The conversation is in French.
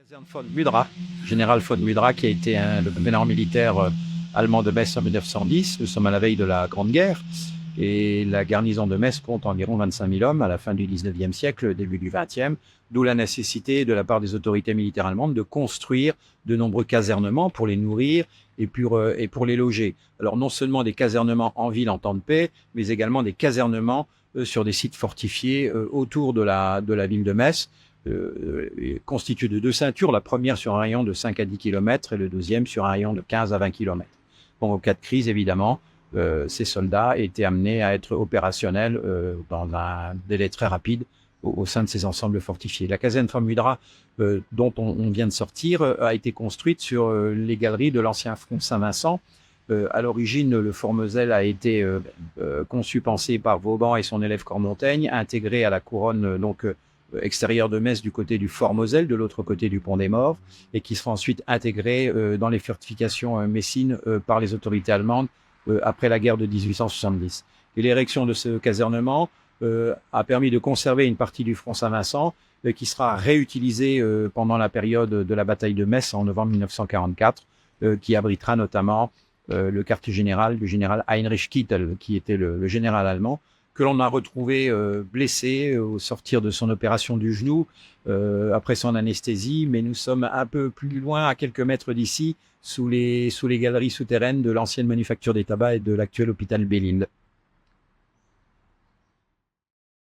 Caserne von Mudra, général von Mudra, qui a été le gouverneur militaire allemand de Metz en 1910. Nous sommes à la veille de la Grande Guerre et la garnison de Metz compte environ 25 000 hommes à la fin du 19e siècle, début du 20e, d'où la nécessité de la part des autorités militaires allemandes de construire de nombreux casernements pour les nourrir et pour les loger. Alors non seulement des casernements en ville en temps de paix, mais également des casernements sur des sites fortifiés autour de la ville de Metz, constitué de deux ceintures, la première sur un rayon de 5 à 10 km et le deuxième sur un rayon de 15 à 20 km. Bon, au cas de crise, évidemment, ces soldats étaient amenés à être opérationnels dans un délai très rapide au sein de ces ensembles fortifiés. La caserne von Mudra, dont on vient de sortir, a été construite sur les galeries de l'ancien front Saint-Vincent. À l'origine, le Fort Moselle a été conçu, pensé par Vauban et son élève Cormontaigne, intégré à la couronne extérieure de Metz du côté du Fort Moselle, de l'autre côté du Pont des Morts, et qui sera ensuite intégré dans les fortifications messines par les autorités allemandes après la guerre de 1870. Et l'érection de ce casernement a permis de conserver une partie du front Saint-Vincent qui sera réutilisée pendant la période de la bataille de Metz en novembre 1944, qui abritera notamment le quartier général du général Heinrich Kittel, qui était le général allemand, que l'on a retrouvé blessé au sortir de son opération du genou, après son anesthésie, mais nous sommes un peu plus loin, à quelques mètres d'ici, sous les galeries souterraines de l'ancienne manufacture des tabacs et de l'actuel hôpital Bélind.